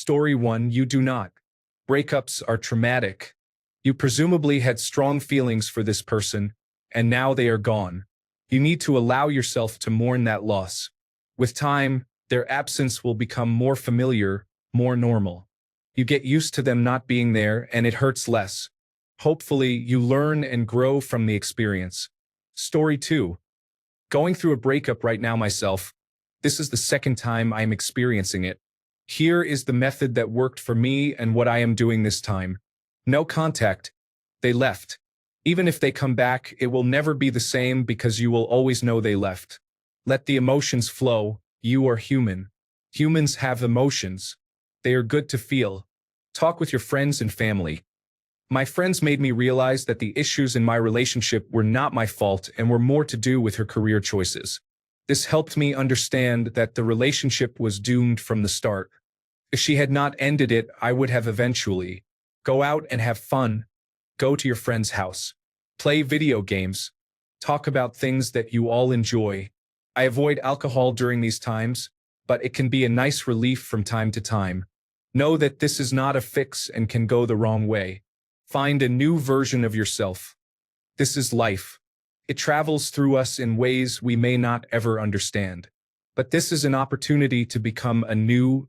Story 1. You do not. Breakups are traumatic. You presumably had strong feelings for this person, and now they are gone. You need to allow yourself to mourn that loss. With time, their absence will become more familiar, more normal. You get used to them not being there, and it hurts less. Hopefully, you learn and grow from the experience. Story 2. Going through a breakup right now myself. This is the second time I am experiencing it. Here is the method that worked for me and what I am doing this time. No contact. They left. Even if they come back, it will never be the same because you will always know they left. Let the emotions flow. You are human. Humans have emotions. They are good to feel. Talk with your friends and family. My friends made me realize that the issues in my relationship were not my fault and were more to do with her career choices. This helped me understand that the relationship was doomed from the start. If she had not ended it, I would have eventually. Go out and have fun. Go to your friend's house. Play video games. Talk about things that you all enjoy. I avoid alcohol during these times, but it can be a nice relief from time to time. Know that this is not a fix and can go the wrong way. Find a new version of yourself. This is life. It travels through us in ways we may not ever understand. But this is an opportunity to become a new,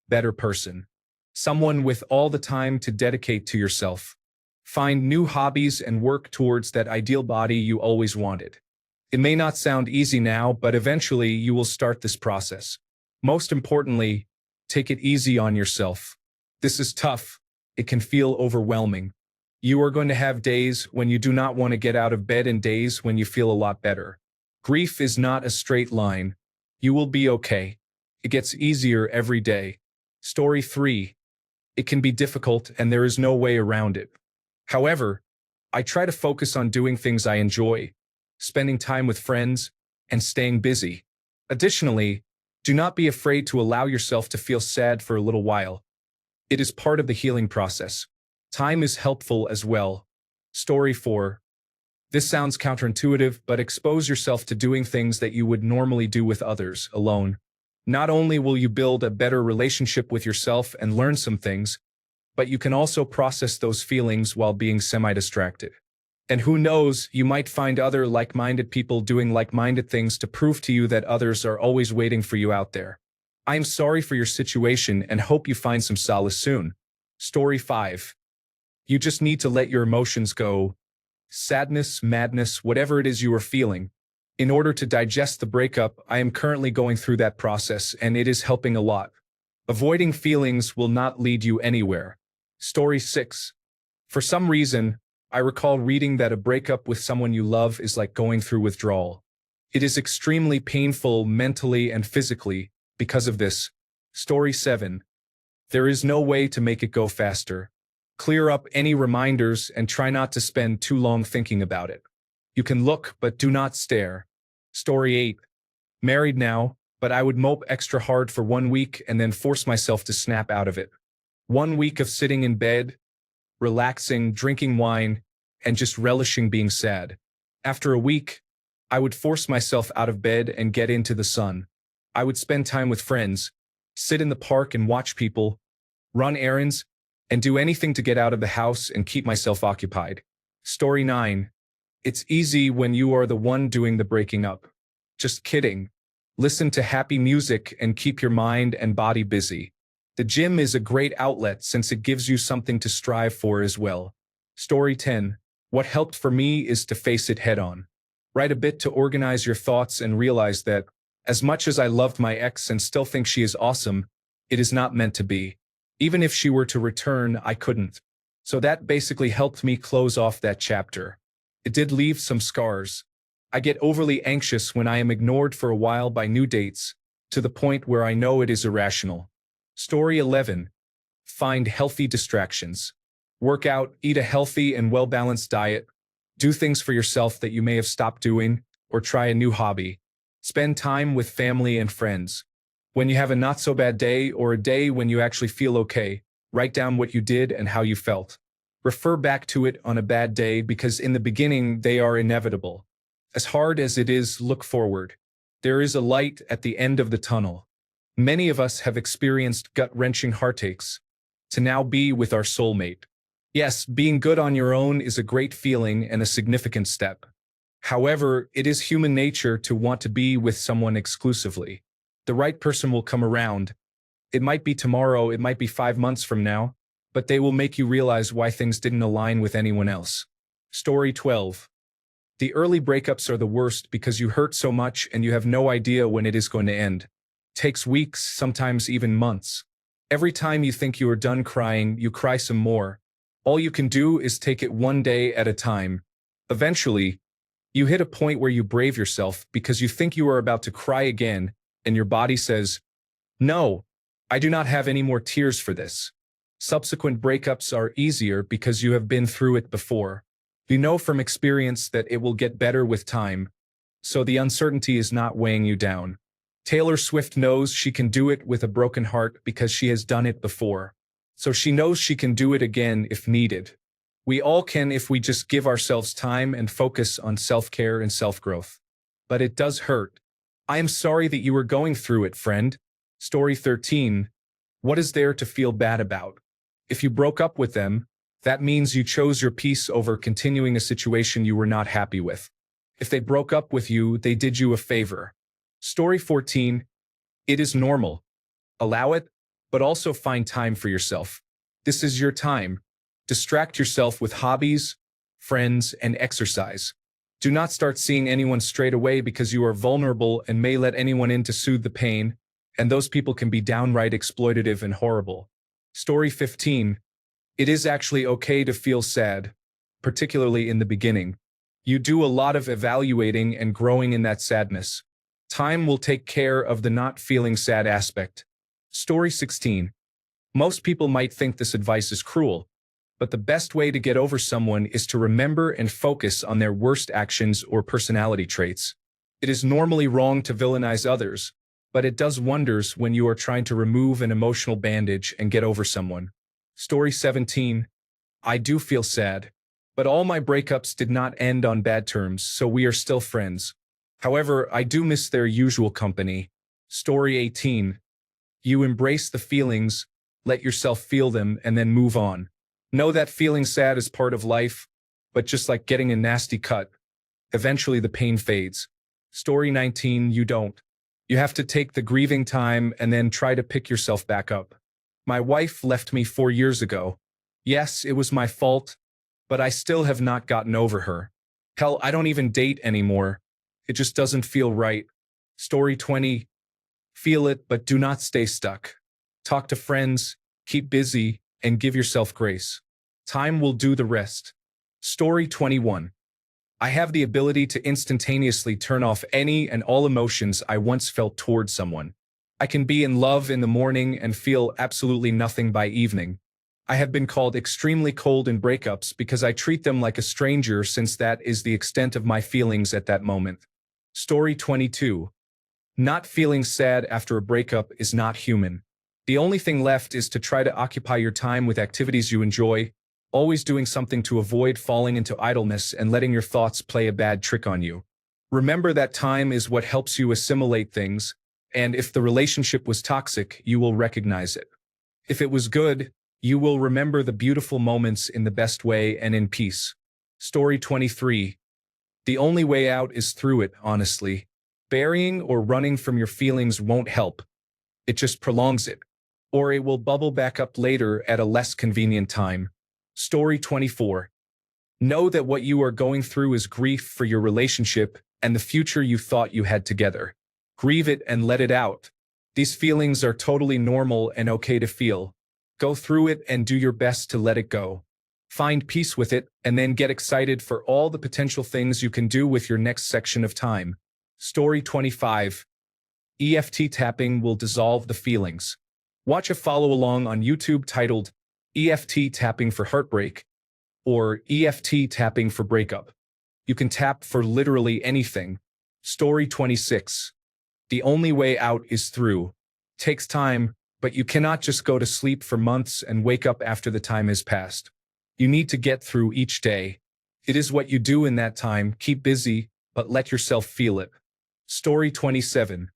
better person. Someone with all the time to dedicate to yourself. Find new hobbies and work towards that ideal body you always wanted. It may not sound easy now, but eventually you will start this process. Most importantly, take it easy on yourself. This is tough. It can feel overwhelming. You are going to have days when you do not want to get out of bed and days when you feel a lot better. Grief is not a straight line. You will be okay. It gets easier every day. Story 3. It can be difficult and there is no way around it. However, I try to focus on doing things I enjoy, spending time with friends, and staying busy. Additionally, do not be afraid to allow yourself to feel sad for a little while. It is part of the healing process. Time is helpful as well. Story 4. This sounds counterintuitive, but expose yourself to doing things that you would normally do with others, alone. Not only will you build a better relationship with yourself and learn some things, but you can also process those feelings while being semi-distracted. And who knows, you might find other like-minded people doing like-minded things to prove to you that others are always waiting for you out there. I am sorry for your situation and hope you find some solace soon. Story 5. You just need to let your emotions go. Sadness, madness, whatever it is you are feeling. In order to digest the breakup, I am currently going through that process and it is helping a lot. Avoiding feelings will not lead you anywhere. Story 6. For some reason, I recall reading that a breakup with someone you love is like going through withdrawal. It is extremely painful mentally and physically because of this. Story 7. There is no way to make it go faster. Clear up any reminders and try not to spend too long thinking about it. You can look, but do not stare. Story 8. Married now, but I would mope extra hard for 1 week and then force myself to snap out of it. 1 week of sitting in bed, relaxing, drinking wine, and just relishing being sad. After a week, I would force myself out of bed and get into the sun. I would spend time with friends, sit in the park and watch people, run errands, and do anything to get out of the house and keep myself occupied. Story 9. It's easy when you are the one doing the breaking up. Just kidding. Listen to happy music and keep your mind and body busy. The gym is a great outlet since it gives you something to strive for as well. Story 10. What helped for me is to face it head on. Write a bit to organize your thoughts and realize that, as much as I loved my ex and still think she is awesome, it is not meant to be. Even if she were to return, I couldn't. So that basically helped me close off that chapter. It did leave some scars. I get overly anxious when I am ignored for a while by new dates, to the point where I know it is irrational. Story 11. Find healthy distractions. Work out, eat a healthy and well-balanced diet, do things for yourself that you may have stopped doing, or try a new hobby. Spend time with family and friends. When you have a not-so-bad day or a day when you actually feel okay, write down what you did and how you felt. Refer back to it on a bad day because in the beginning they are inevitable. As hard as it is, look forward. There is a light at the end of the tunnel. Many of us have experienced gut-wrenching heartaches to now be with our soulmate. Yes, being good on your own is a great feeling and a significant step. However, it is human nature to want to be with someone exclusively. The right person will come around. It might be tomorrow, it might be 5 months from now, but they will make you realize why things didn't align with anyone else. Story 12. The early breakups are the worst because you hurt so much and you have no idea when it is going to end. Takes weeks, sometimes even months. Every time you think you are done crying, you cry some more. All you can do is take it one day at a time. Eventually, you hit a point where you brave yourself because you think you are about to cry again, and your body says, "No, I do not have any more tears for this." Subsequent breakups are easier because you have been through it before. You know from experience that it will get better with time, so the uncertainty is not weighing you down. Taylor Swift knows she can do it with a broken heart because she has done it before. So she knows she can do it again if needed. We all can if we just give ourselves time and focus on self-care and self-growth. But it does hurt. I am sorry that you were going through it, friend. Story 13. What is there to feel bad about? If you broke up with them, that means you chose your peace over continuing a situation you were not happy with. If they broke up with you, they did you a favor. Story 14. It is normal. Allow it, but also find time for yourself. This is your time. Distract yourself with hobbies, friends, and exercise. Do not start seeing anyone straight away because you are vulnerable and may let anyone in to soothe the pain, and those people can be downright exploitative and horrible. Story 15. It is actually okay to feel sad, particularly in the beginning. You do a lot of evaluating and growing in that sadness. Time will take care of the not feeling sad aspect. Story 16. Most people might think this advice is cruel, but the best way to get over someone is to remember and focus on their worst actions or personality traits. It is normally wrong to villainize others, but it does wonders when you are trying to remove an emotional bandage and get over someone. Story 17. I do feel sad, but all my breakups did not end on bad terms, so we are still friends. However, I do miss their usual company. Story 18. You embrace the feelings, let yourself feel them, and then move on. Know that feeling sad is part of life, but just like getting a nasty cut, eventually the pain fades. Story 19. You don't. You have to take the grieving time and then try to pick yourself back up. My wife left me 4 years ago. Yes, it was my fault, but I still have not gotten over her. Hell, I don't even date anymore. It just doesn't feel right. Story 20. Feel it, but do not stay stuck. Talk to friends, keep busy, and give yourself grace. Time will do the rest. Story 21. I have the ability to instantaneously turn off any and all emotions I once felt towards someone. I can be in love in the morning and feel absolutely nothing by evening. I have been called extremely cold in breakups because I treat them like a stranger since that is the extent of my feelings at that moment. Story 22. Not feeling sad after a breakup is not human. The only thing left is to try to occupy your time with activities you enjoy, always doing something to avoid falling into idleness and letting your thoughts play a bad trick on you. Remember that time is what helps you assimilate things, and if the relationship was toxic, you will recognize it. If it was good, you will remember the beautiful moments in the best way and in peace. Story 23. The only way out is through it, honestly. Burying or running from your feelings won't help. It just prolongs it. Or it will bubble back up later at a less convenient time. Story 24. Know that what you are going through is grief for your relationship and the future you thought you had together. Grieve it and let it out. These feelings are totally normal and okay to feel. Go through it and do your best to let it go. Find peace with it and then get excited for all the potential things you can do with your next section of time. Story 25. EFT tapping will dissolve the feelings. Watch a follow-along on YouTube titled EFT tapping for heartbreak or EFT tapping for breakup. You can tap for literally anything. Story 26. The only way out is through. Takes time, but you cannot just go to sleep for months and wake up after the time has passed. You need to get through each day. It is what you do in that time. Keep busy, but let yourself feel it. Story 27.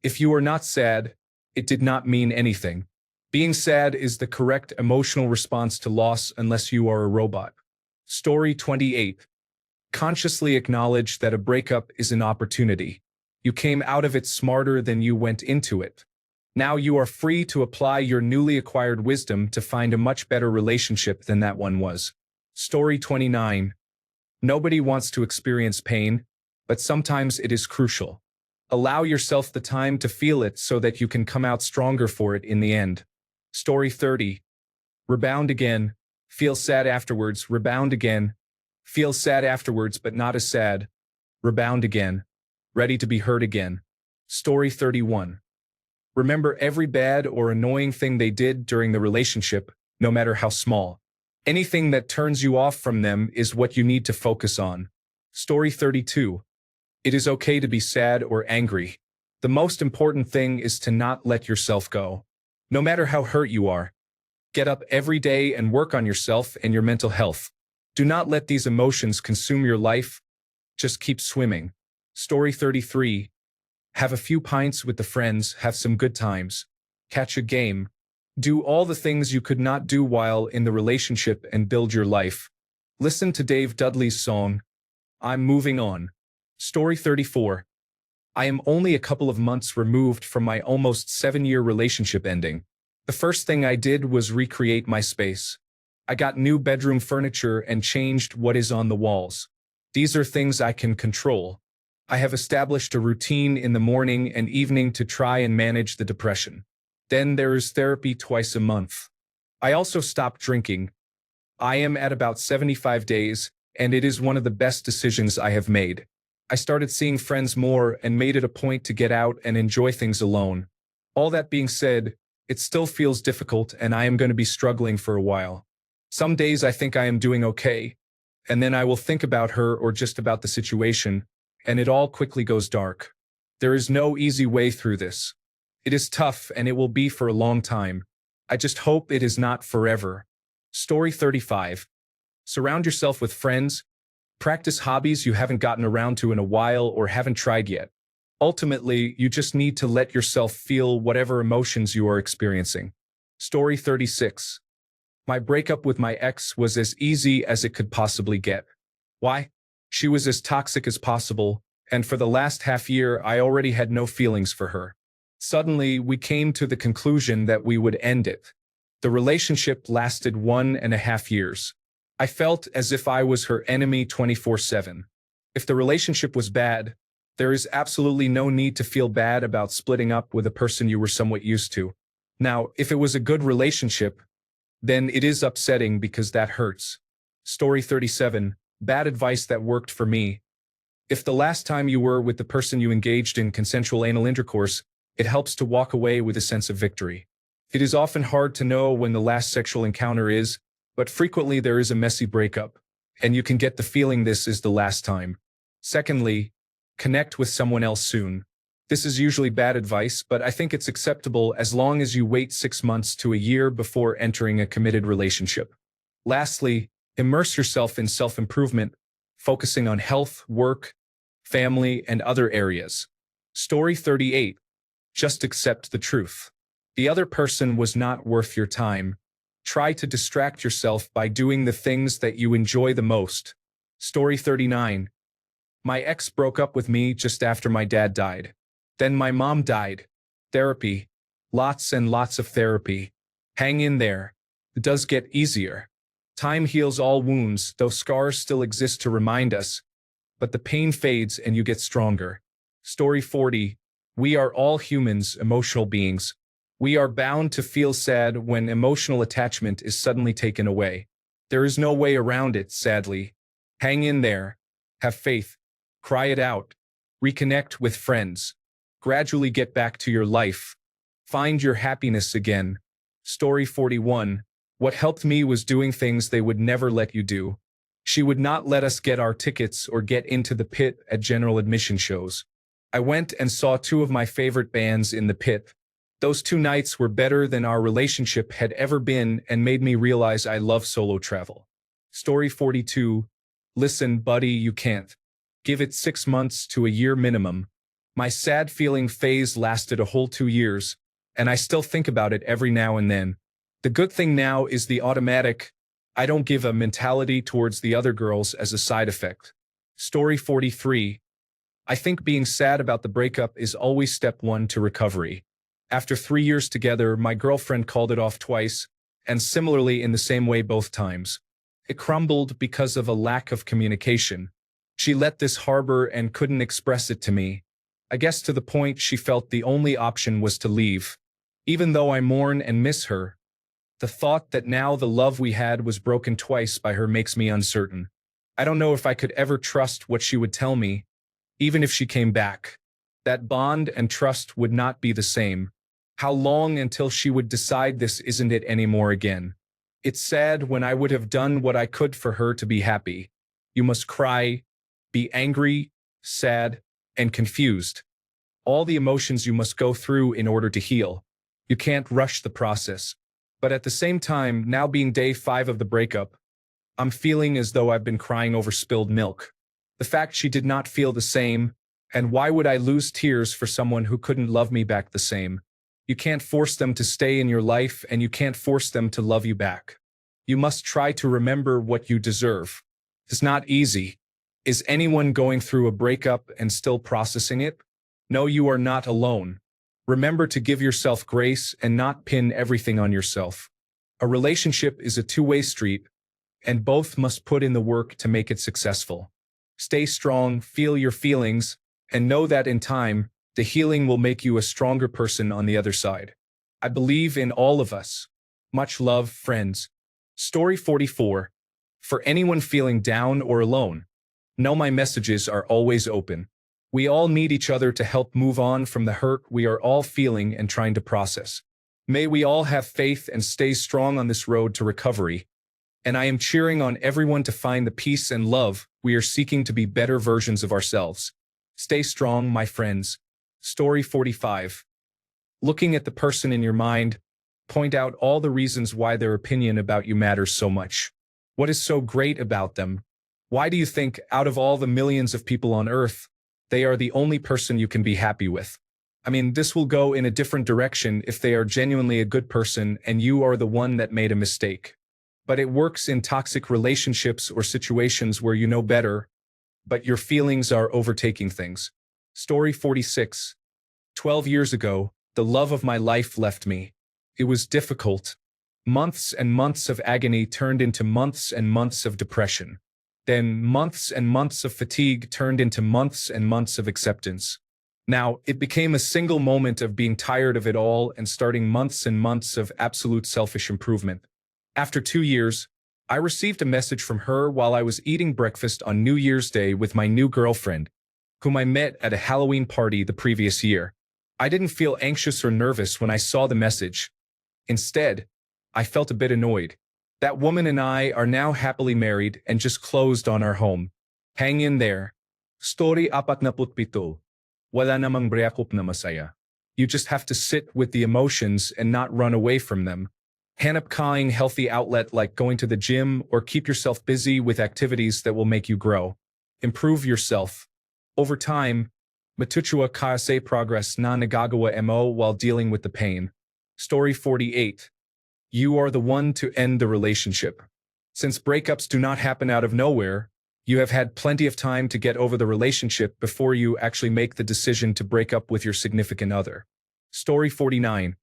If you are not sad, It did not mean anything. Being sad is the correct emotional response to loss unless you are a robot. Story 28. Consciously acknowledge that a breakup is an opportunity. You came out of it smarter than you went into it. Now you are free to apply your newly acquired wisdom to find a much better relationship than that one was. Story 29. Nobody wants to experience pain, but sometimes it is crucial. Allow yourself the time to feel it so that you can come out stronger for it in the end. Story 30. Rebound again. Feel sad afterwards. Rebound again. Feel sad afterwards, but not as sad. Rebound again. Ready to be hurt again. Story 31. Remember every bad or annoying thing they did during the relationship, no matter how small. Anything that turns you off from them is what you need to focus on. Story 32. It is okay to be sad or angry. The most important thing is to not let yourself go. No matter how hurt you are, get up every day and work on yourself and your mental health. Do not let these emotions consume your life. Just keep swimming. Story 33. Have a few pints with the friends, have some good times. Catch a game. Do all the things you could not do while in the relationship and build your life. Listen to Dave Dudley's song, I'm Moving On. Story 34. I am only a couple of months removed from my almost 7-year relationship ending. The first thing I did was recreate my space. I got new bedroom furniture and changed what is on the walls. These are things I can control. I have established a routine in the morning and evening to try and manage the depression. Then there is therapy twice a month. I also stopped drinking. I am at about 75 days, and it is one of the best decisions I have made. I started seeing friends more and made it a point to get out and enjoy things alone. All that being said, it still feels difficult and I am going to be struggling for a while. Some days I think I am doing okay, and then I will think about her or just about the situation, and it all quickly goes dark. There is no easy way through this. It is tough and it will be for a long time. I just hope it is not forever. Story 35. Surround yourself with friends. Practice hobbies you haven't gotten around to in a while or haven't tried yet. Ultimately, you just need to let yourself feel whatever emotions you are experiencing. Story 36. My breakup with my ex was as easy as it could possibly get. Why? She was as toxic as possible, and for the last half year I already had no feelings for her. Suddenly, we came to the conclusion that we would end it. The relationship lasted 1.5 years. I felt as if I was her enemy 24/7. If the relationship was bad, there is absolutely no need to feel bad about splitting up with a person you were somewhat used to. Now, if it was a good relationship, then it is upsetting because that hurts. Story 37. Bad advice that worked for me. If the last time you were with the person you engaged in consensual anal intercourse, it helps to walk away with a sense of victory. It is often hard to know when the last sexual encounter is, but frequently there is a messy breakup, and you can get the feeling this is the last time. Secondly, connect with someone else soon. This is usually bad advice, but I think it's acceptable as long as you wait 6 months to a year before entering a committed relationship. Lastly, immerse yourself in self-improvement, focusing on health, work, family, and other areas. Story 38. Just accept the truth. The other person was not worth your time. Try to distract yourself by doing the things that you enjoy the most. Story 39. My ex broke up with me just after my dad died. Then my mom died. Therapy. Lots and lots of therapy. Hang in there. It does get easier. Time heals all wounds, though scars still exist to remind us. But the pain fades and you get stronger. Story 40. We are all humans, emotional beings. We are bound to feel sad when emotional attachment is suddenly taken away. There is no way around it, sadly. Hang in there. Have faith. Cry it out. Reconnect with friends. Gradually get back to your life. Find your happiness again. Story 41. What helped me was doing things they would never let you do. She would not let us get our tickets or get into the pit at general admission shows. I went and saw 2 of my favorite bands in the pit. Those 2 nights were better than our relationship had ever been and made me realize I love solo travel. Story 42. Listen, buddy, you can't. Give it 6 months to a year minimum. My sad feeling phase lasted a whole 2 years. and I still think about it every now and then. The good thing now is the automatic, I don't give a mentality towards the other girls as a side effect. Story 43. I think being sad about the breakup is always step one to recovery. After 3 years together, my girlfriend called it off twice, and similarly in the same way both times. It crumbled because of a lack of communication. She let this harbor and couldn't express it to me. I guess to the point she felt the only option was to leave. Even though I mourn and miss her, the thought that now the love we had was broken twice by her makes me uncertain. I don't know if I could ever trust what she would tell me, even if she came back. That bond and trust would not be the same. How long until she would decide this isn't it anymore again? It's sad when I would have done what I could for her to be happy. You must cry, be angry, sad, and confused. All the emotions you must go through in order to heal. You can't rush the process. But at the same time, now being day 5 of the breakup, I'm feeling as though I've been crying over spilled milk. The fact she did not feel the same, and why would I lose tears for someone who couldn't love me back the same? You can't force them to stay in your life, and you can't force them to love you back. You must try to remember what you deserve. It's not easy. Is anyone going through a breakup and still processing it? No, you are not alone. Remember to give yourself grace and not pin everything on yourself. A relationship is a two-way street, and both must put in the work to make it successful. Stay strong, feel your feelings, and know that in time, the healing will make you a stronger person on the other side. I believe in all of us. Much love, friends. Story 44. For anyone feeling down or alone, know my messages are always open. We all need each other to help move on from the hurt we are all feeling and trying to process. May we all have faith and stay strong on this road to recovery. And I am cheering on everyone to find the peace and love we are seeking to be better versions of ourselves. Stay strong, my friends. Story 45. Looking at the person in your mind, point out all the reasons why their opinion about you matters so much. What is so great about them? Why do you think, out of all the millions of people on Earth, they are the only person you can be happy with? I mean, this will go in a different direction if they are genuinely a good person and you are the one that made a mistake. But it works in toxic relationships or situations where you know better, but your feelings are overtaking things. Story 46. 12 years ago, the love of my life left me. It was difficult. Months and months of agony turned into months and months of depression. Then months and months of fatigue turned into months and months of acceptance. Now, it became a single moment of being tired of it all and starting months and months of absolute selfish improvement. After 2 years, I received a message from her while I was eating breakfast on New Year's Day with my new girlfriend, whom I met at a Halloween party the previous year. I didn't feel anxious or nervous when I saw the message. Instead, I felt a bit annoyed. That woman and I are now happily married and just closed on our home. Hang in there. Story 47. Wala namang breakup na masaya. You just have to sit with the emotions and not run away from them. Hanap kaing healthy outlet like going to the gym or keep yourself busy with activities that will make you grow. Improve yourself. Over time, matutua kase progress na nagagawa mo while dealing with the pain. Story 48. You are the one to end the relationship. Since breakups do not happen out of nowhere, you have had plenty of time to get over the relationship before you actually make the decision to break up with your significant other. Story 49.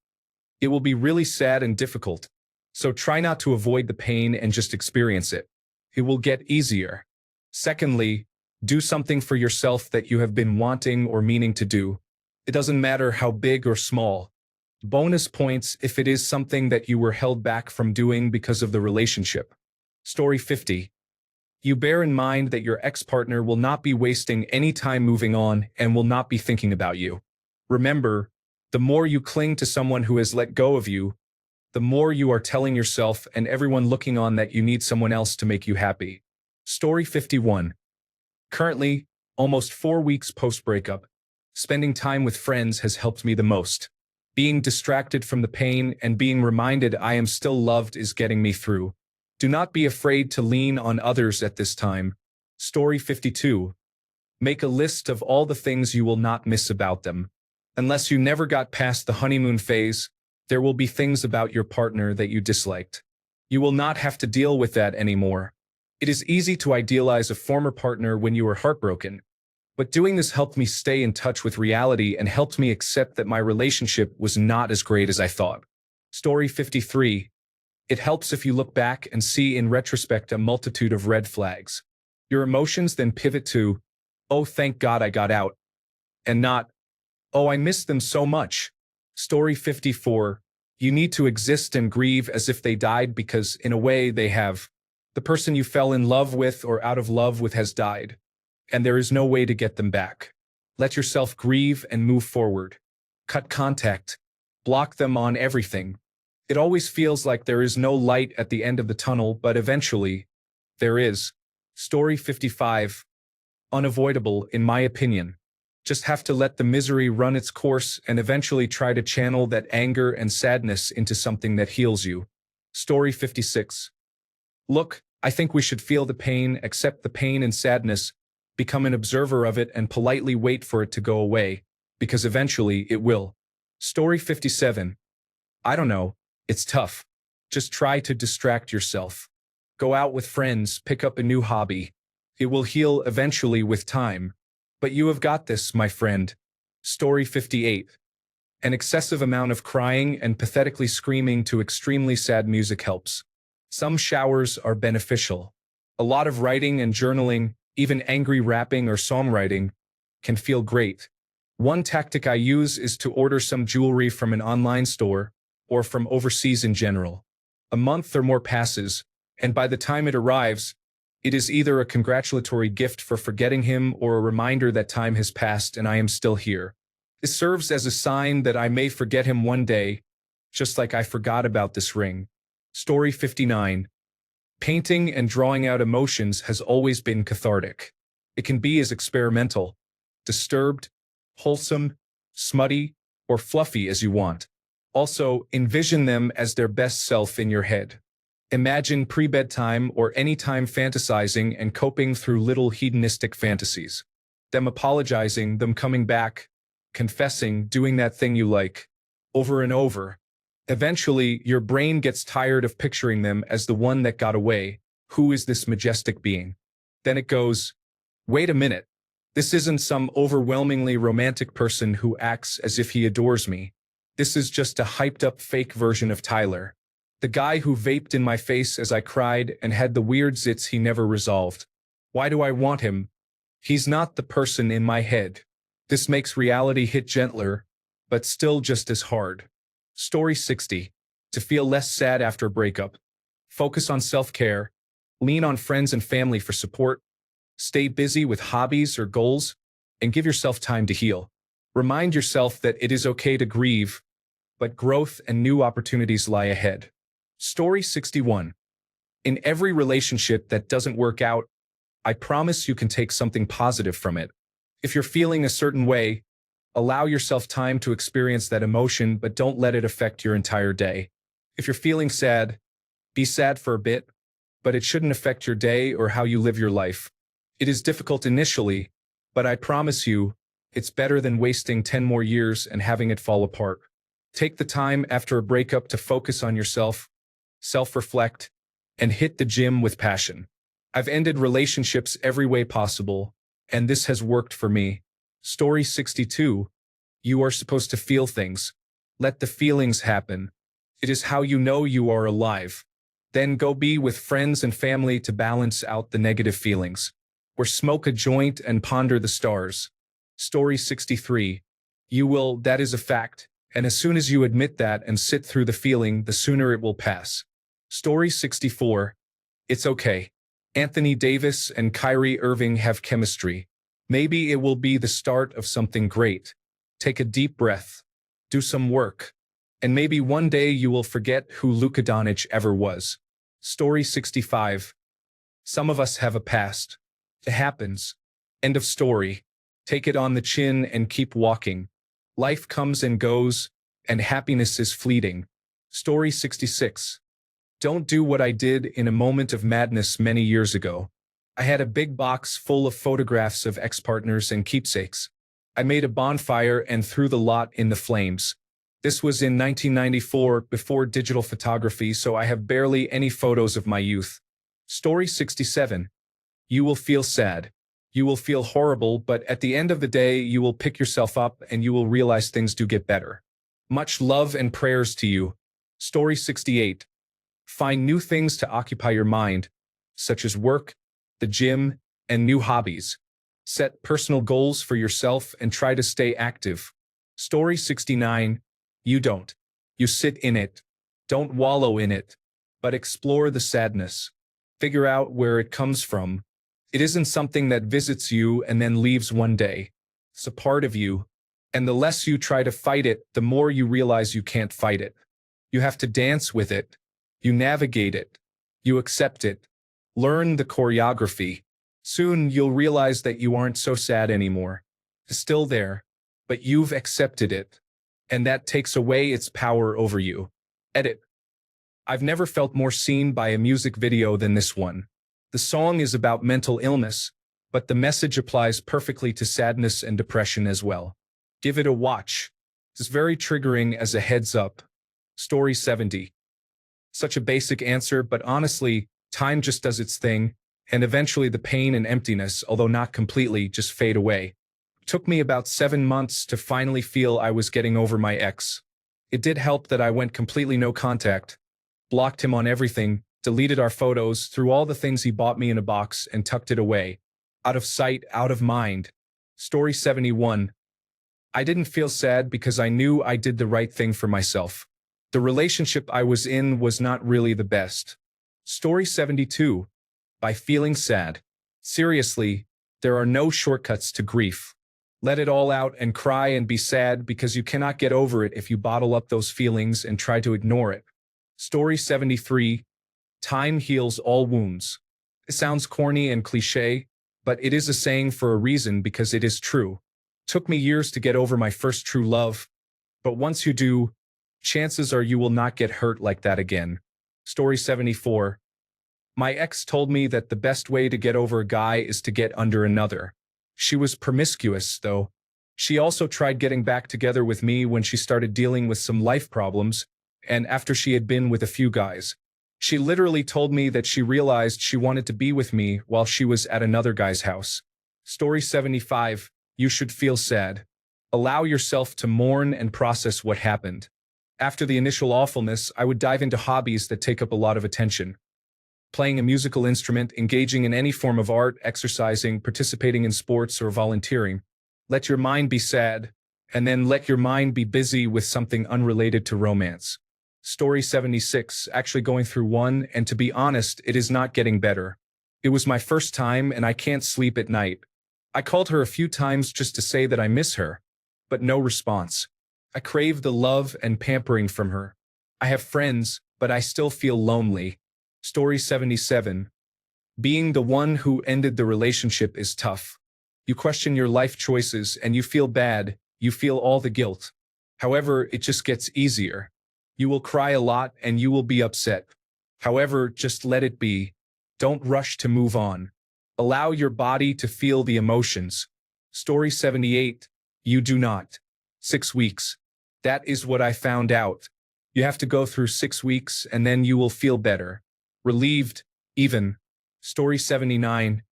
It will be really sad and difficult, so try not to avoid the pain and just experience it. It will get easier. Secondly, do something for yourself that you have been wanting or meaning to do. It doesn't matter how big or small. Bonus points if it is something that you were held back from doing because of the relationship. Story 50. You bear in mind that your ex-partner will not be wasting any time moving on and will not be thinking about you. Remember, the more you cling to someone who has let go of you, the more you are telling yourself and everyone looking on that you need someone else to make you happy. Story 51. Currently, almost 4 weeks post-breakup, spending time with friends has helped me the most. Being distracted from the pain and being reminded I am still loved is getting me through. Do not be afraid to lean on others at this time. Story 52. Make a list of all the things you will not miss about them. Unless you never got past the honeymoon phase, there will be things about your partner that you disliked. You will not have to deal with that anymore. It is easy to idealize a former partner when you are heartbroken, but doing this helped me stay in touch with reality and helped me accept that my relationship was not as great as I thought. Story 53. It helps if you look back and see in retrospect a multitude of red flags. Your emotions then pivot to, oh, thank God I got out, and not, oh, I miss them so much. Story 54. You need to exist and grieve as if they died because, in a way, they have. The person you fell in love with or out of love with has died, and there is no way to get them back. Let yourself grieve and move forward. Cut contact. Block them on everything. It always feels like there is no light at the end of the tunnel, but eventually, there is. Story 55. Unavoidable, in my opinion. Just have to let the misery run its course and eventually try to channel that anger and sadness into something that heals you. Story 56. Look, I think we should feel the pain, accept the pain and sadness, become an observer of it and politely wait for it to go away, because eventually it will. Story 57. I don't know, it's tough. Just try to distract yourself. Go out with friends, pick up a new hobby. It will heal eventually with time. But you have got this, my friend. Story 58. An excessive amount of crying and pathetically screaming to extremely sad music helps. Some showers are beneficial. A lot of writing and journaling, even angry rapping or songwriting, can feel great. One tactic I use is to order some jewelry from an online store or from overseas in general. A month or more passes, and by the time it arrives, it is either a congratulatory gift for forgetting him or a reminder that time has passed and I am still here. This serves as a sign that I may forget him one day, just like I forgot about this ring. Story 59. Painting and drawing out emotions has always been cathartic. It can be as experimental, disturbed, wholesome, smutty, or fluffy as you want. Also, envision them as their best self in your head. Imagine pre-bedtime or any time fantasizing and coping through little hedonistic fantasies. Them apologizing, them coming back, confessing, doing that thing you like, over and over. Eventually, your brain gets tired of picturing them as the one that got away. Who is this majestic being? Then it goes, wait a minute. This isn't some overwhelmingly romantic person who acts as if he adores me. This is just a hyped-up fake version of Tyler. The guy who vaped in my face as I cried and had the weird zits he never resolved. Why do I want him? He's not the person in my head. This makes reality hit gentler, but still just as hard. Story 60. To feel less sad after a breakup. Focus on self-care. Lean on friends and family for support. Stay busy with hobbies or goals, and give yourself time to heal. Remind yourself that it is okay to grieve, but growth and new opportunities lie ahead. Story 61. In every relationship that doesn't work out, I promise you can take something positive from it. If you're feeling a certain way, allow yourself time to experience that emotion, but don't let it affect your entire day. If you're feeling sad, be sad for a bit, but it shouldn't affect your day or how you live your life. It is difficult initially, but I promise you, it's better than wasting 10 more years and having it fall apart. Take the time after a breakup to focus on yourself, self-reflect, and hit the gym with passion. I've ended relationships every way possible, and this has worked for me. Story 62. You are supposed to feel things. Let the feelings happen. It is how you know you are alive. Then go be with friends and family to balance out the negative feelings. Or smoke a joint and ponder the stars. Story 63. You will, that is a fact, and as soon as you admit that and sit through the feeling, the sooner it will pass. Story 64. It's okay. Anthony Davis and Kyrie Irving have chemistry. Maybe it will be the start of something great. Take a deep breath. Do some work. And maybe one day you will forget who Luka Doncic ever was. Story 65. Some of us have a past. It happens. End of story. Take it on the chin and keep walking. Life comes and goes, and happiness is fleeting. Story 66. Don't do what I did in a moment of madness many years ago. I had a big box full of photographs of ex-partners and keepsakes. I made a bonfire and threw the lot in the flames. This was in 1994, before digital photography, so I have barely any photos of my youth. Story 67. You will feel sad. You will feel horrible, but at the end of the day, you will pick yourself up and you will realize things do get better. Much love and prayers to you. Story 68. Find new things to occupy your mind, such as work, the gym, and new hobbies. Set personal goals for yourself and try to stay active. Story 69. You don't. You sit in it. Don't wallow in it, but explore the sadness. Figure out where it comes from. It isn't something that visits you and then leaves one day. It's a part of you, and the less you try to fight it, the more you realize you can't fight it. You have to dance with it. You navigate it. You accept it. Learn the choreography. Soon you'll realize that you aren't so sad anymore. It's still there, but you've accepted it, and that takes away its power over you. Edit. I've never felt more seen by a music video than this one. The song is about mental illness, but the message applies perfectly to sadness and depression as well. Give it a watch. It's very triggering as a heads up. Story 70. Such a basic answer, but honestly, time just does its thing, and eventually the pain and emptiness, although not completely, just fade away. It took me about 7 months to finally feel I was getting over my ex. It did help that I went completely no contact, blocked him on everything, deleted our photos, threw all the things he bought me in a box and tucked it away. Out of sight, out of mind. Story 71. I didn't feel sad because I knew I did the right thing for myself. The relationship I was in was not really the best. Story 72. By feeling sad. Seriously, there are no shortcuts to grief. Let it all out and cry and be sad because you cannot get over it if you bottle up those feelings and try to ignore it. Story 73. Time heals all wounds. It sounds corny and cliché, but it is a saying for a reason because it is true. It took me years to get over my first true love, but once you do, chances are you will not get hurt like that again. Story 74. My ex told me that the best way to get over a guy is to get under another. She was promiscuous, though. She also tried getting back together with me when she started dealing with some life problems, and after she had been with a few guys. She literally told me that she realized she wanted to be with me while she was at another guy's house. Story 75. You should feel sad. Allow yourself to mourn and process what happened. After the initial awfulness, I would dive into hobbies that take up a lot of attention. Playing a musical instrument, engaging in any form of art, exercising, participating in sports, or volunteering. Let your mind be sad, and then let your mind be busy with something unrelated to romance. Story 76, actually going through one, and to be honest, it is not getting better. It was my first time, and I can't sleep at night. I called her a few times just to say that I miss her, but no response. I crave the love and pampering from her. I have friends, but I still feel lonely. Story 77. Being the one who ended the relationship is tough. You question your life choices and you feel bad, you feel all the guilt. However, it just gets easier. You will cry a lot and you will be upset. However, just let it be. Don't rush to move on. Allow your body to feel the emotions. Story 78. You do not. 6 weeks. That is what I found out. You have to go through 6 weeks and then you will feel better. Relieved, even. Story 79.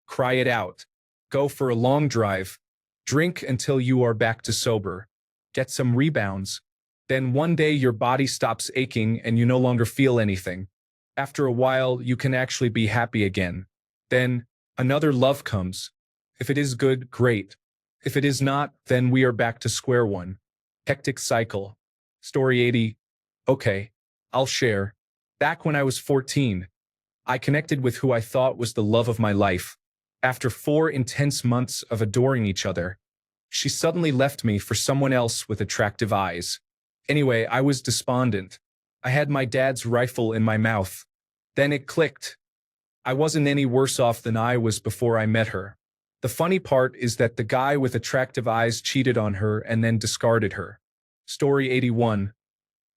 Cry it out. Go for a long drive. Drink until you are back to sober. Get some rebounds. Then one day your body stops aching and you no longer feel anything. After a while, you can actually be happy again. Then, another love comes. If it is good, great. If it is not, then we are back to square one. Hectic cycle. Story 80. Okay, I'll share. Back when I was 14, I connected with who I thought was the love of my life. After 4 intense months of adoring each other, she suddenly left me for someone else with attractive eyes. Anyway, I was despondent. I had my dad's rifle in my mouth. Then it clicked. I wasn't any worse off than I was before I met her. The funny part is that the guy with attractive eyes cheated on her and then discarded her. Story 81.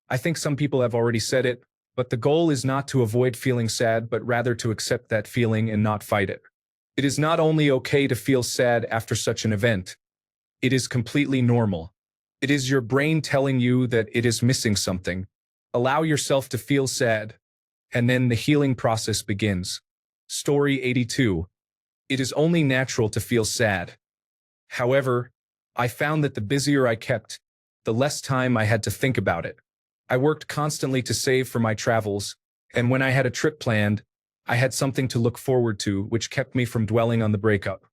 I think some people have already said it, but the goal is not to avoid feeling sad, but rather to accept that feeling and not fight it. It is not only okay to feel sad after such an event. It is completely normal. It is your brain telling you that it is missing something. Allow yourself to feel sad, and then the healing process begins. Story 82. It is only natural to feel sad. However, I found that the busier I kept, the less time I had to think about it. I worked constantly to save for my travels, and when I had a trip planned, I had something to look forward to, which kept me from dwelling on the breakup.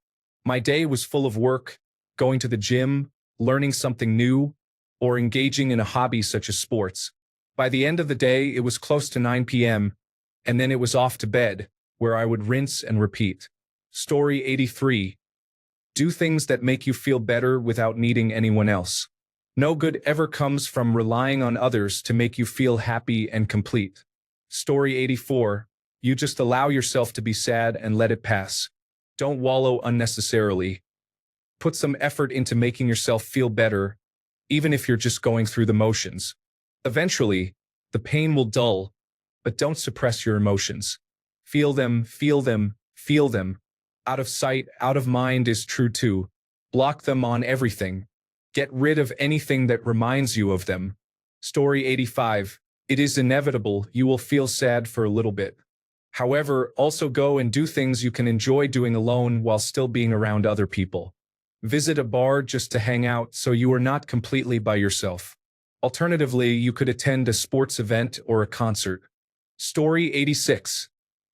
My day was full of work, going to the gym, learning something new, or engaging in a hobby such as sports. By the end of the day, it was close to 9 p.m., and then it was off to bed, where I would rinse and repeat. Story 83. Do things that make you feel better without needing anyone else. No good ever comes from relying on others to make you feel happy and complete. Story 84. You just allow yourself to be sad and let it pass. Don't wallow unnecessarily. Put some effort into making yourself feel better, even if you're just going through the motions. Eventually, the pain will dull, but don't suppress your emotions. Feel them, feel them, feel them. Out of sight, out of mind is true too. Block them on everything. Get rid of anything that reminds you of them. Story 85. It is inevitable you will feel sad for a little bit. However, also go and do things you can enjoy doing alone while still being around other people. Visit a bar just to hang out so you are not completely by yourself. Alternatively, you could attend a sports event or a concert. Story 86.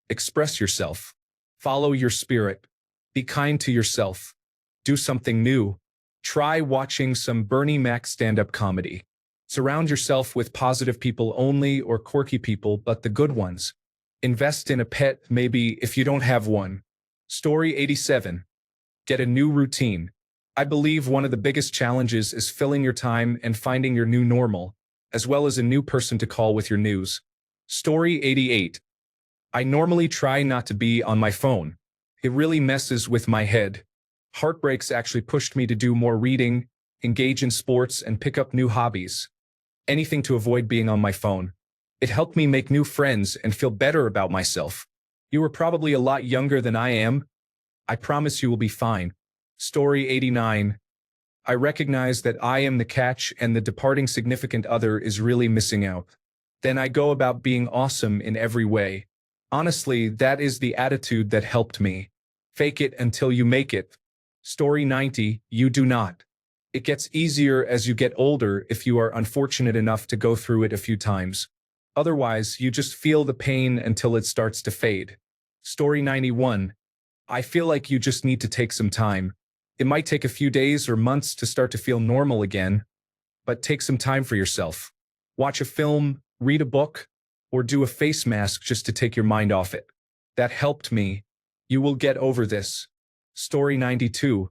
Express yourself. Follow your spirit. Be kind to yourself. Do something new. Try watching some Bernie Mac stand-up comedy. Surround yourself with positive people only or quirky people, but the good ones. Invest in a pet, maybe, if you don't have one. Story 87. Get a new routine. I believe one of the biggest challenges is filling your time and finding your new normal, as well as a new person to call with your news. Story 88. I normally try not to be on my phone. It really messes with my head. Heartbreaks actually pushed me to do more reading, engage in sports, and pick up new hobbies. Anything to avoid being on my phone. It helped me make new friends and feel better about myself. You are probably a lot younger than I am. I promise you will be fine. Story 89. I recognize that I am the catch and the departing significant other is really missing out. Then I go about being awesome in every way. Honestly, that is the attitude that helped me. Fake it until you make it. Story 90. You do not. It gets easier as you get older if you are unfortunate enough to go through it a few times. Otherwise, you just feel the pain until it starts to fade. Story 91. I feel like you just need to take some time. It might take a few days or months to start to feel normal again, but take some time for yourself. Watch a film, read a book, or do a face mask just to take your mind off it. That helped me. You will get over this. Story 92.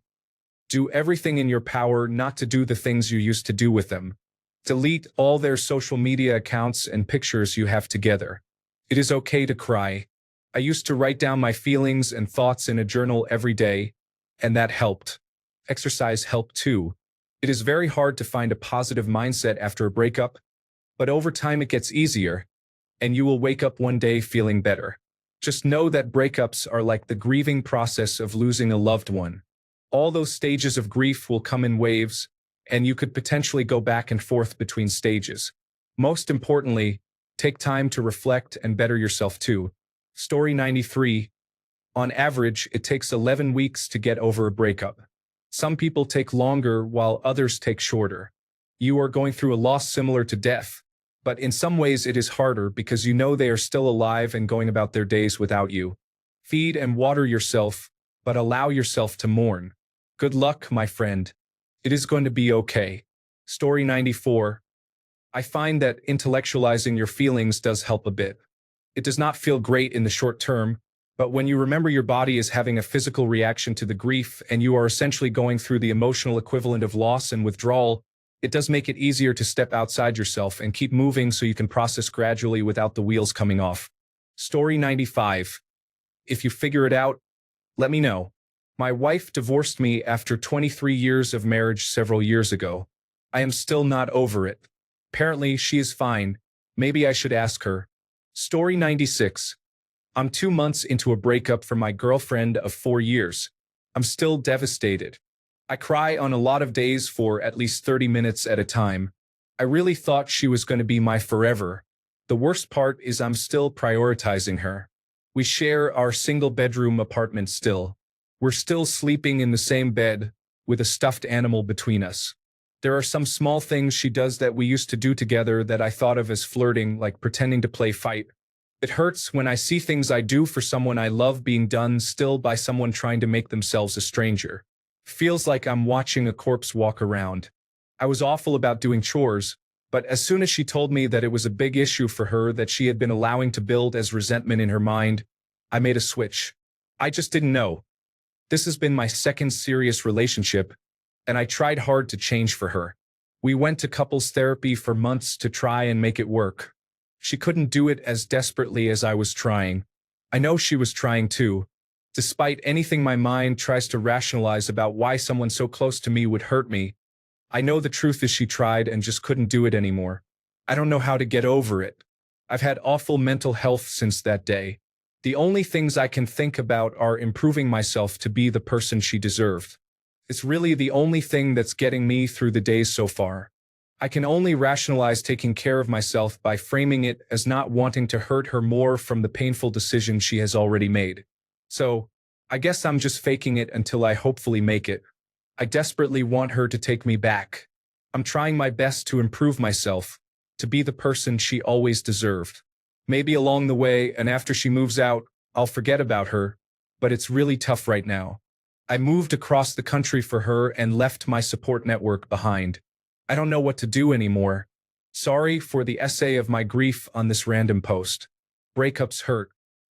Do everything in your power not to do the things you used to do with them. Delete all their social media accounts and pictures you have together. It is okay to cry. I used to write down my feelings and thoughts in a journal every day, and that helped. Exercise helped too. It is very hard to find a positive mindset after a breakup, but over time it gets easier, and you will wake up one day feeling better. Just know that breakups are like the grieving process of losing a loved one. All those stages of grief will come in waves, and you could potentially go back and forth between stages. Most importantly, take time to reflect and better yourself too. Story 93. On average, it takes 11 weeks to get over a breakup. Some people take longer while others take shorter. You are going through a loss similar to death, but in some ways it is harder because you know they are still alive and going about their days without you. Feed and water yourself, but allow yourself to mourn. Good luck, my friend. It is going to be okay. Story 94. I find that intellectualizing your feelings does help a bit. It does not feel great in the short term, but when you remember your body is having a physical reaction to the grief and you are essentially going through the emotional equivalent of loss and withdrawal, it does make it easier to step outside yourself and keep moving so you can process gradually without the wheels coming off. Story 95. If you figure it out, let me know. My wife divorced me after 23 years of marriage several years ago. I am still not over it. Apparently, she is fine. Maybe I should ask her. Story 96. I'm 2 months into a breakup from my girlfriend of 4 years. I'm still devastated. I cry on a lot of days for at least 30 minutes at a time. I really thought she was going to be my forever. The worst part is I'm still prioritizing her. We share our single-bedroom apartment still. We're still sleeping in the same bed, with a stuffed animal between us. There are some small things she does that we used to do together that I thought of as flirting, like pretending to play fight. It hurts when I see things I do for someone I love being done still by someone trying to make themselves a stranger. Feels like I'm watching a corpse walk around. I was awful about doing chores, but as soon as she told me that it was a big issue for her that she had been allowing to build as resentment in her mind, I made a switch. I just didn't know. This has been my second serious relationship, and I tried hard to change for her. We went to couples therapy for months to try and make it work. She couldn't do it as desperately as I was trying. I know she was trying too. Despite anything my mind tries to rationalize about why someone so close to me would hurt me, I know the truth is she tried and just couldn't do it anymore. I don't know how to get over it. I've had awful mental health since that day. The only things I can think about are improving myself to be the person she deserved. It's really the only thing that's getting me through the days so far. I can only rationalize taking care of myself by framing it as not wanting to hurt her more from the painful decision she has already made. So, I guess I'm just faking it until I hopefully make it. I desperately want her to take me back. I'm trying my best to improve myself, to be the person she always deserved. Maybe along the way and after she moves out, I'll forget about her, but it's really tough right now. I moved across the country for her and left my support network behind. I don't know what to do anymore. Sorry for the essay of my grief on this random post. Breakups hurt.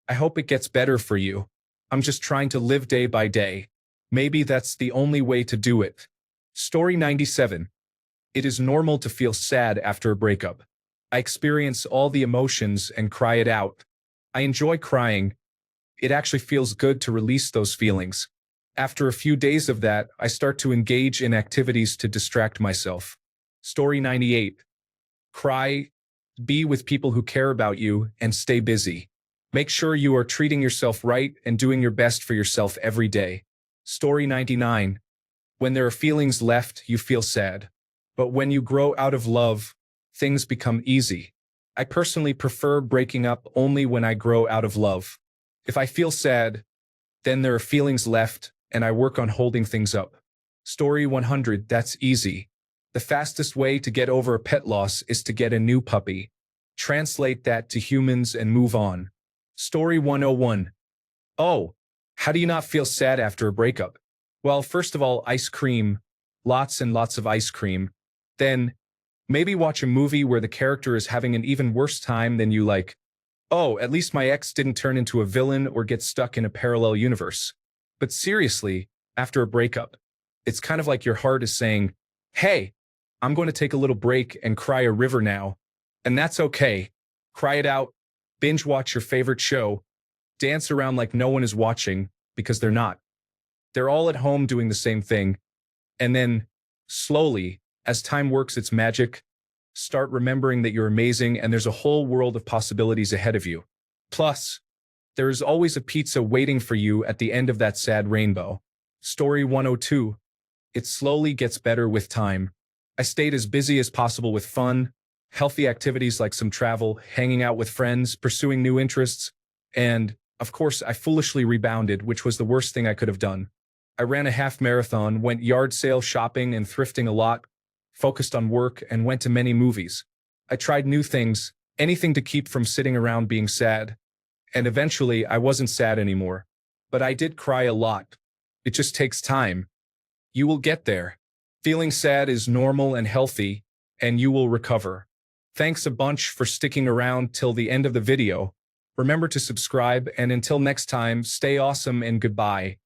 I hope it gets better for you. I'm just trying to live day by day. Maybe that's the only way to do it. Story 97. It is normal to feel sad after a breakup. I experience all the emotions and cry it out. I enjoy crying. It actually feels good to release those feelings. After a few days of that, I start to engage in activities to distract myself. Story 98. Cry, be with people who care about you, and stay busy. Make sure you are treating yourself right and doing your best for yourself every day. Story 99. When there are feelings left, you feel sad. But when you grow out of love, things become easy. I personally prefer breaking up only when I grow out of love. If I feel sad, then there are feelings left, and I work on holding things up. Story 100. That's easy. The fastest way to get over a pet loss is to get a new puppy. Translate that to humans and move on. Story 101. Oh, how do you not feel sad after a breakup? Well, first of all, ice cream. Lots and lots of ice cream. Then, maybe watch a movie where the character is having an even worse time than you like. Oh, at least my ex didn't turn into a villain or get stuck in a parallel universe. But seriously, after a breakup, it's kind of like your heart is saying, hey, I'm going to take a little break and cry a river now. And that's okay. Cry it out, binge watch your favorite show, dance around like no one is watching, because they're not. They're all at home doing the same thing. And then, slowly, as time works its magic, start remembering that you're amazing and there's a whole world of possibilities ahead of you. Plus, there is always a pizza waiting for you at the end of that sad rainbow. Story 102. It slowly gets better with time. I stayed as busy as possible with fun, healthy activities like some travel, hanging out with friends, pursuing new interests, and, of course, I foolishly rebounded, which was the worst thing I could have done. I ran a half marathon, went yard sale shopping and thrifting a lot, focused on work, and went to many movies. I tried new things, anything to keep from sitting around being sad. And eventually, I wasn't sad anymore. But I did cry a lot. It just takes time. You will get there. Feeling sad is normal and healthy, and you will recover. Thanks a bunch for sticking around till the end of the video. Remember to subscribe, and until next time, stay awesome and goodbye.